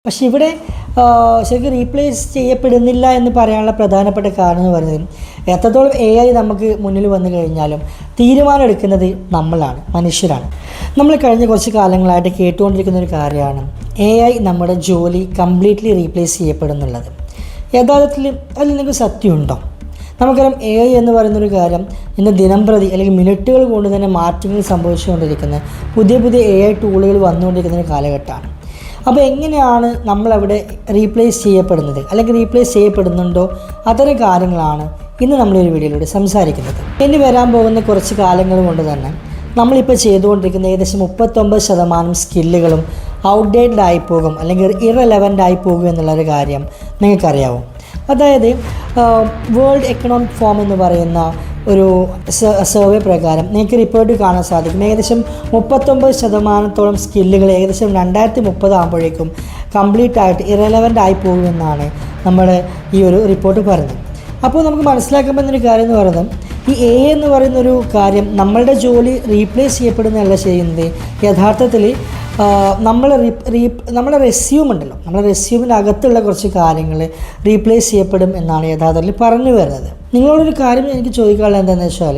പക്ഷെ ഇവിടെ ശരിക്കും റീപ്ലേസ് ചെയ്യപ്പെടുന്നില്ല എന്ന് പറയാനുള്ള പ്രധാനപ്പെട്ട കാരണം എന്ന് പറയുന്നത് എത്രത്തോളം AI നമുക്ക് മുന്നിൽ വന്നു കഴിഞ്ഞാലും തീരുമാനം എടുക്കുന്നത് നമ്മളാണ്, മനുഷ്യരാണ്. നമ്മൾ കഴിഞ്ഞ കുറച്ച് കാലങ്ങളായിട്ട് കേട്ടുകൊണ്ടിരിക്കുന്ന ഒരു കാര്യമാണ് AI നമ്മുടെ ജോലി കംപ്ലീറ്റ്ലി റീപ്ലേസ് ചെയ്യപ്പെടുന്നുള്ളത്. യഥാർത്ഥത്തിൽ അതിൽ നിങ്ങൾക്ക് സത്യമുണ്ടോ? നമുക്കറിയാം AI എന്ന് പറയുന്നൊരു കാര്യം ഇന്ന് ദിനം പ്രതി അല്ലെങ്കിൽ മിനിറ്റുകൾ കൊണ്ട് തന്നെ മാറ്റങ്ങൾ സംഭവിച്ചുകൊണ്ടിരിക്കുന്ന പുതിയ പുതിയ AI ടൂളുകൾ വന്നുകൊണ്ടിരിക്കുന്ന ഒരു കാലഘട്ടമാണ്. അപ്പോൾ എങ്ങനെയാണ് നമ്മളവിടെ റീപ്ലേസ് ചെയ്യപ്പെടുന്നത് അല്ലെങ്കിൽ റീപ്ലേസ് ചെയ്യപ്പെടുന്നുണ്ടോ അത്തരം കാര്യങ്ങളാണ് ഇന്ന് നമ്മളൊരു വീഡിയോയിലൂടെ സംസാരിക്കുന്നത്. ഇനി വരാൻ പോകുന്ന കുറച്ച് കാലങ്ങൾ കൊണ്ട് തന്നെ നമ്മളിപ്പോൾ ചെയ്തുകൊണ്ടിരിക്കുന്ന ഏകദേശം 39% സ്കില്ലുകളും ഔട്ട്ഡേറ്റഡ് ആയിപ്പോകും അല്ലെങ്കിൽ ഇറലവൻ്റ് ആയി പോകും എന്നുള്ളൊരു കാര്യം നിങ്ങൾക്കറിയാവും. അതായത് വേൾഡ് എക്കണോമിക് ഫോം എന്ന് പറയുന്ന ഒരു സർവേ പ്രകാരം നിങ്ങൾക്ക് റിപ്പോർട്ട് കാണാൻ സാധിക്കും. ഏകദേശം 39% സ്കില്ലുകൾ ഏകദേശം 2030 ആകുമ്പോഴേക്കും കംപ്ലീറ്റ് ആയിട്ട് ഇറലവൻ്റ് ആയി പോകുമെന്നാണ് നമ്മുടെ ഈ ഒരു റിപ്പോർട്ട് പറയുന്നത്. അപ്പോൾ നമുക്ക് മനസ്സിലാക്കാൻ പറ്റുന്നൊരു കാര്യം എന്ന് പറയുന്നത് ഈ AI എന്ന് പറയുന്നൊരു കാര്യം നമ്മളുടെ ജോലി റീപ്ലേസ് ചെയ്യപ്പെടുന്നതല്ല ചെയ്യുന്നത്. യഥാർത്ഥത്തിൽ നമ്മുടെ റെസ്യൂം ഉണ്ടല്ലോ, നമ്മുടെ റെസ്യൂമിനകത്തുള്ള കുറച്ച് കാര്യങ്ങൾ റീപ്ലേസ് ചെയ്യപ്പെടും എന്നാണ് യഥാർത്ഥത്തിൽ പറഞ്ഞു വരുന്നത്. നിങ്ങളോടൊരു കാര്യം എനിക്ക് ചോദിക്കാനുള്ളത് എന്താണെന്ന് വെച്ചാൽ,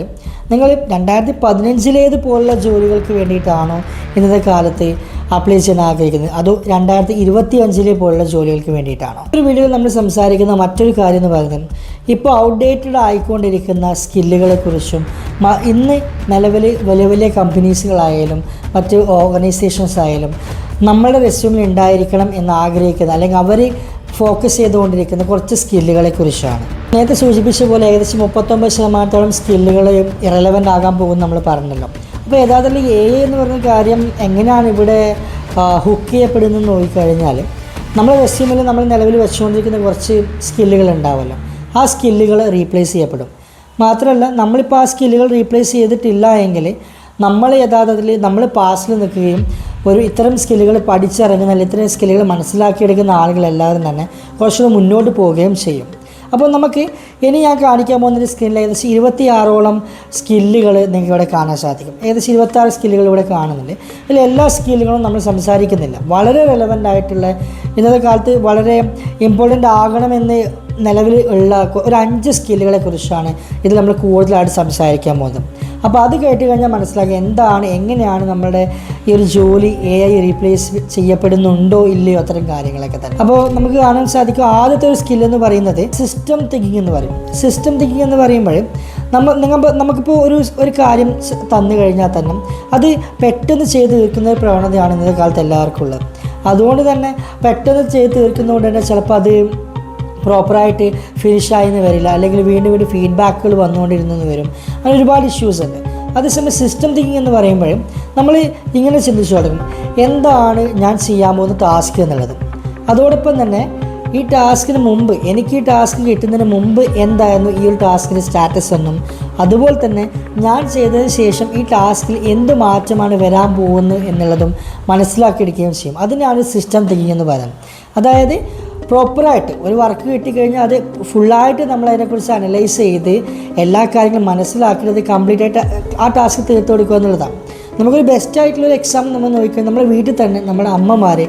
നിങ്ങൾ 2015 പോലുള്ള ജോലികൾക്ക് വേണ്ടിയിട്ടാണോ ഇന്നത്തെ കാലത്ത് അപ്ലൈ ചെയ്യാൻ ആഗ്രഹിക്കുന്നത്, അതോ 2025 പോലുള്ള ജോലികൾക്ക് വേണ്ടിയിട്ടാണോ? ഒരു വീഡിയോയിൽ നമ്മൾ സംസാരിക്കുന്ന മറ്റൊരു കാര്യം എന്ന് പറയുന്നത് ഇപ്പോൾ ഔട്ട്ഡേറ്റഡ് ആയിക്കൊണ്ടിരിക്കുന്ന സ്കില്ലുകളെക്കുറിച്ചും ഇന്ന് നിലവിൽ വലിയ വലിയ കമ്പനീസുകളായാലും മറ്റ് ഓർഗനൈസേഷൻസ് ആയാലും നമ്മളുടെ റെസ്യൂമിൽ ഉണ്ടായിരിക്കണം എന്ന് ആഗ്രഹിക്കുന്ന അല്ലെങ്കിൽ അവർ ഫോക്കസ് ചെയ്തുകൊണ്ടിരിക്കുന്ന കുറച്ച് സ്കില്ലുകളെക്കുറിച്ചാണ്. നേരത്തെ സൂചിപ്പിച്ച പോലെ ഏകദേശം 39% സ്കില്ലുകൾ ഇറലവൻ്റ് ആകാൻ പോകുമെന്ന് നമ്മൾ പറഞ്ഞല്ലോ. അപ്പോൾ യഥാർത്ഥത്തിൽ AI എന്ന് പറയുന്ന കാര്യം എങ്ങനെയാണ് ഇവിടെ ഹുക്ക് ചെയ്യപ്പെടുന്നതെന്ന് നോക്കിക്കഴിഞ്ഞാൽ, നമ്മുടെ റെസ്യൂമിൽ നമ്മൾ നിലവിൽ വെച്ചുകൊണ്ടിരിക്കുന്ന കുറച്ച് സ്കില്ലുകൾ ഉണ്ടാവുമല്ലോ, ആ സ്കില്ലുകൾ റീപ്ലേസ് ചെയ്യപ്പെടും. മാത്രമല്ല നമ്മളിപ്പോൾ ആ സ്കില്ലുകൾ റീപ്ലേസ് ചെയ്തിട്ടില്ല എങ്കിൽ നമ്മൾ യഥാർത്ഥത്തിൽ നമ്മൾ പാസിൽ നിൽക്കുകയും ഒരു ഇത്തരം സ്കില്ലുകൾ പഠിച്ചിറങ്ങുന്ന അല്ലെങ്കിൽ ഇത്തരം സ്കില്ലുകൾ മനസ്സിലാക്കിയെടുക്കുന്ന ആളുകളെല്ലാവരും തന്നെ കുറച്ചുകൂടി മുന്നോട്ട് പോവുകയും ചെയ്യും. അപ്പോൾ നമുക്ക് ഇനി ഞാൻ കാണിക്കാൻ പോകുന്നൊരു സ്കില്ലിൽ ഏകദേശം 26ഓളം സ്കില്ലുകൾ നിങ്ങൾക്ക് ഇവിടെ കാണാൻ സാധിക്കും. ഏകദേശം 26 സ്കില്ലുകൾ ഇവിടെ കാണുന്നുണ്ട്. ഇതിൽ എല്ലാ സ്കില്ലുകളും നമ്മൾ സംസാരിക്കുന്നില്ല. വളരെ റെലവൻ്റ് ആയിട്ടുള്ള ഇന്നത്തെ കാലത്ത് വളരെ ഇമ്പോർട്ടൻ്റ് ആകണമെന്ന് നിലവിൽ ഉള്ള ഒരു 5 സ്കില്ലുകളെ കുറിച്ചാണ് ഇതിൽ നമ്മൾ കൂടുതലായിട്ട് സംസാരിക്കാൻ പോകുന്നത്. അപ്പോൾ അത് കേട്ട് കഴിഞ്ഞാൽ മനസ്സിലാക്കുക എങ്ങനെയാണ് നമ്മുടെ ഈ ഒരു ജോലി AI റീപ്ലേസ് ചെയ്യപ്പെടുന്നുണ്ടോ ഇല്ലയോ അത്തരം കാര്യങ്ങളൊക്കെ തന്നെ. അപ്പോൾ നമുക്ക് കാണാൻ സാധിക്കും ആദ്യത്തെ ഒരു സ്കില്ലെന്ന് പറയുന്നത് സിസ്റ്റം തിങ്കിങ് എന്ന് പറയും. സിസ്റ്റം തിങ്കിങ് എന്ന് പറയുമ്പോൾ നമുക്കിപ്പോൾ ഒരു കാര്യം തന്നു കഴിഞ്ഞാൽ തന്നെ അത് പെട്ടെന്ന് ചെയ്ത് തീർക്കുന്ന ഒരു പ്രവണതയാണ് ഇന്നത്തെ കാലത്ത് എല്ലാവർക്കും ഉള്ളത്. അതുകൊണ്ട് തന്നെ പെട്ടെന്ന് ചെയ്ത് തീർക്കുന്നതുകൊണ്ട് തന്നെ ചിലപ്പോൾ അത് പ്രോപ്പറായിട്ട് ഫിനിഷായെന്ന് വരില്ല, അല്ലെങ്കിൽ വീണ്ടും ഫീഡ്ബാക്കുകൾ വന്നുകൊണ്ടിരുന്നെന്ന് വരും. അങ്ങനെ ഒരുപാട് ഇഷ്യൂസ് ഉണ്ട്. അതേസമയം സിസ്റ്റം തിങ്കിങ് എന്ന് പറയുമ്പോഴും നമ്മൾ ഇങ്ങനെ ചിന്തിച്ചു തുടങ്ങും, എന്താണ് ഞാൻ ചെയ്യാൻ പോകുന്ന ടാസ്ക് എന്നുള്ളത്. അതോടൊപ്പം തന്നെ ഈ ടാസ്കിന് മുമ്പ് എനിക്ക് ഈ ടാസ്ക് കിട്ടുന്നതിന് മുമ്പ് എന്തായിരുന്നു ഈ ഒരു ടാസ്കിൻ്റെ സ്റ്റാറ്റസ് എന്നും, അതുപോലെ തന്നെ ഞാൻ ചെയ്തതിന് ശേഷം ഈ ടാസ്കിൽ എന്ത് മാറ്റമാണ് വരാൻ പോകുന്നത് എന്നുള്ളതും മനസ്സിലാക്കിയെടുക്കുകയും ചെയ്യും. അതിനാണ് സിസ്റ്റം തിങ്കിങ് എന്ന് പറയുന്നത്. അതായത് പ്രോപ്പറായിട്ട് ഒരു വർക്ക് കിട്ടിക്കഴിഞ്ഞാൽ അത് ഫുള്ളായിട്ട് നമ്മളതിനെക്കുറിച്ച് അനലൈസ് ചെയ്ത് എല്ലാ കാര്യങ്ങളും മനസ്സിലാക്കുന്നത് കംപ്ലീറ്റ് ആയിട്ട് ആ ടാസ്ക് തീർത്ത് കൊടുക്കുക എന്നുള്ളതാണ്. നമുക്കൊരു ബെസ്റ്റായിട്ടുള്ളൊരു എക്സാം നമ്മൾ നോക്കിക്കഴിഞ്ഞാൽ നമ്മുടെ വീട്ടിൽ തന്നെ നമ്മുടെ അമ്മമാർ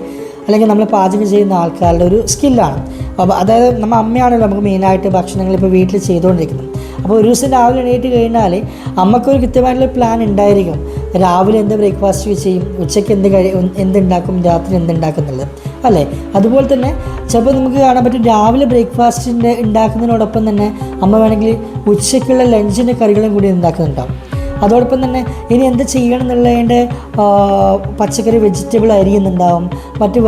അല്ലെങ്കിൽ നമ്മൾ പാചകം ചെയ്യുന്ന ആൾക്കാരുടെ ഒരു സ്കില്ലാണ്. അപ്പോൾ അതായത് നമ്മുടെ അമ്മയാണല്ലോ നമുക്ക് മെയിനായിട്ട് ഭക്ഷണങ്ങൾ ഇപ്പോൾ വീട്ടിൽ ചെയ്തുകൊണ്ടിരിക്കുന്നത്. അപ്പോൾ ഒരു ദിവസം രാവിലെ എണീറ്റ് കഴിഞ്ഞാൽ അമ്മക്കൊരു കൃത്യമായിട്ടുള്ള പ്ലാൻ ഉണ്ടായിരിക്കും. രാവിലെ എന്ത് ബ്രേക്ക്ഫാസ്റ്റ് ചെയ്യും, ഉച്ചയ്ക്ക് എന്തുണ്ടാക്കും, രാത്രി എന്തുണ്ടാക്കും എന്നുള്ളത് അല്ലേ. അതുപോലെ തന്നെ ചിലപ്പോൾ നമുക്ക് കാണാൻ പറ്റും രാവിലെ ബ്രേക്ക്ഫാസ്റ്റിൻ്റെ ഉണ്ടാക്കുന്നതിനോടൊപ്പം തന്നെ അമ്മ വേണമെങ്കിൽ ഉച്ചയ്ക്കുള്ള ലഞ്ചിൻ്റെ കറികളും കൂടി ഉണ്ടാക്കുന്നുണ്ടാവും. അതോടൊപ്പം തന്നെ ഇനി എന്ത് ചെയ്യണം എന്നുള്ളതിൻ്റെ പച്ചക്കറി വെജിറ്റബിൾ അരിയുന്നുണ്ടാവും, മറ്റു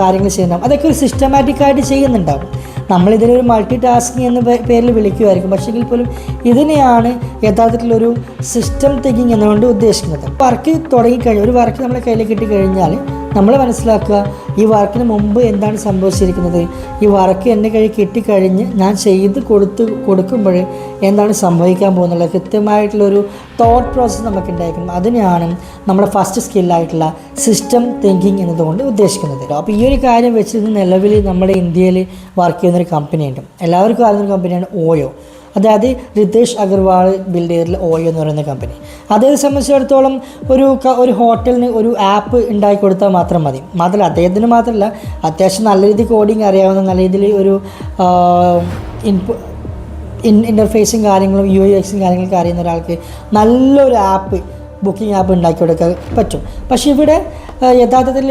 കാര്യങ്ങൾ ചെയ്യുന്നുണ്ടാവും. അതൊക്കെ ഒരു സിസ്റ്റമാറ്റിക്കായിട്ട് ചെയ്യുന്നുണ്ടാവും. നമ്മളിതിനൊരു മൾട്ടി ടാസ്കിങ് എന്ന പേരിൽ വിളിക്കുമായിരിക്കും. പക്ഷെങ്കിൽ പോലും ഇതിനെയാണ് യഥാർത്ഥത്തിലൊരു സിസ്റ്റം തിങ്കിങ് എന്നുകൊണ്ട് ഉദ്ദേശിക്കുന്നത്. വർക്ക് തുടങ്ങിക്കഴിഞ്ഞാൽ ഒരു വർക്ക് നമ്മളെ കയ്യിൽ കിട്ടിക്കഴിഞ്ഞാൽ നമ്മൾ മനസ്സിലാക്കുക ഈ വർക്കിന് മുമ്പ് എന്താണ് സംഭവിച്ചിരിക്കുന്നത്, ഈ വർക്ക് എൻ്റെ കയ്യിൽ കിട്ടിക്കഴിഞ്ഞ് ഞാൻ ചെയ്ത് കൊടുക്കുമ്പോൾ എന്താണ് സംഭവിക്കാൻ പോകുന്നത് കൃത്യമായിട്ടുള്ളൊരു തോട്ട് പ്രോസസ്സ് നമുക്ക് ഉണ്ടായിരിക്കണം. അതിനെയാണ് നമ്മുടെ ഫസ്റ്റ് സ്കില്ലായിട്ടുള്ള സിസ്റ്റം തിങ്കിങ് എന്നതുകൊണ്ട് ഉദ്ദേശിക്കുന്നത്. അപ്പോൾ ഈ ഒരു കാര്യം വെച്ച് നിലവിൽ നമ്മുടെ ഇന്ത്യയിൽ വർക്ക് ചെയ്യുന്നൊരു കമ്പനിയുണ്ട്, എല്ലാവർക്കും അറിയുന്നൊരു കമ്പനിയാണ് ഓയോ. അതായത് റിതേഷ് അഗർവാൾ ബിൽഡ് ചെയ്തിട്ടുള്ള ഓയോ എന്ന് പറയുന്ന കമ്പനി. അദ്ദേഹത്തെ സംബന്ധിച്ചിടത്തോളം ഒരു ഹോട്ടലിന് ഒരു ആപ്പ് ഉണ്ടാക്കി കൊടുത്താൽ മാത്രം മതി. മാത്രമല്ല അദ്ദേഹത്തിന് മാത്രമല്ല, അത്യാവശ്യം നല്ല രീതിയിൽ കോഡിങ് അറിയാവുന്ന, നല്ല രീതിയിൽ ഒരു ഇൻ്റർഫേസും കാര്യങ്ങളും UX കാര്യങ്ങളൊക്കെ അറിയുന്ന ഒരാൾക്ക് നല്ലൊരു ആപ്പ്, ബുക്കിംഗ് ആപ്പ് ഉണ്ടാക്കി കൊടുക്കാൻ പറ്റും. പക്ഷേ ഇവിടെ യഥാർത്ഥത്തിൽ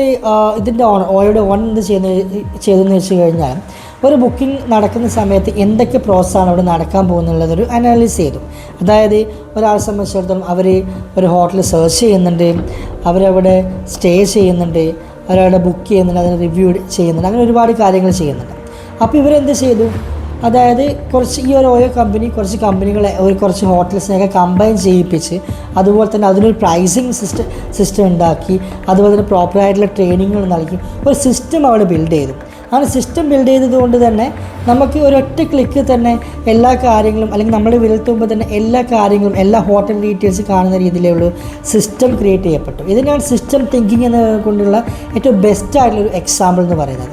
ഇതിൻ്റെ ഓയോയുടെ ഓൺ എന്ത് ചെയ്തെന്ന് വെച്ച് കഴിഞ്ഞാൽ ഒരു ബുക്കിംഗ് നടക്കുന്ന സമയത്ത് എന്തൊക്കെ പ്രോസസ്സാണ് അവിടെ നടക്കാൻ പോകുന്നുള്ളതൊരു അനാലിസ് ചെയ്തു. അതായത് ഒരാളെ സംബന്ധിച്ചിടത്തോളം അവർ ഒരു ഹോട്ടൽ സെർച്ച് ചെയ്യുന്നുണ്ട്, അവരവിടെ സ്റ്റേ ചെയ്യുന്നുണ്ട്, അവരവിടെ ബുക്ക് ചെയ്യുന്നുണ്ട്, അതിന് റിവ്യൂ ചെയ്യുന്നുണ്ട്, അങ്ങനെ ഒരുപാട് കാര്യങ്ങൾ ചെയ്യുന്നുണ്ട്. അപ്പോൾ ഇവരെന്ത് ചെയ്തു, അതായത് ഈ ഒരു ഓയോ കമ്പനി കുറച്ച് ഹോട്ടൽസിനെയൊക്കെ കമ്പൈൻ ചെയ്യിപ്പിച്ച്, അതുപോലെ തന്നെ അതിനൊരു പ്രൈസിങ് സിസ്റ്റം ഉണ്ടാക്കി, അതുപോലെ തന്നെ പ്രോപ്പറായിട്ടുള്ള ട്രെയിനിങ്ങുകൾ നൽകി ഒരു സിസ്റ്റം അവിടെ ബിൽഡ് ചെയ്തു. അങ്ങനെ സിസ്റ്റം ബിൽഡ് ചെയ്തതുകൊണ്ട് തന്നെ നമുക്ക് ഒരൊറ്റ ക്ലിക്ക് തന്നെ എല്ലാ കാര്യങ്ങളും, അല്ലെങ്കിൽ നമ്മൾ വിരൽത്തുമ്പോൾ തന്നെ എല്ലാ കാര്യങ്ങളും, എല്ലാ ഹോട്ടൽ ഡീറ്റെയിൽസ് കാണുന്ന രീതിയിലുള്ള സിസ്റ്റം ക്രിയേറ്റ് ചെയ്യപ്പെട്ടു. ഇതിനാണ് സിസ്റ്റം തിങ്കിങ് എന്നത് കൊണ്ടുള്ള ഏറ്റവും ബെസ്റ്റ് ആയിട്ടുള്ളൊരു എക്സാമ്പിൾ എന്ന് പറയുന്നത്.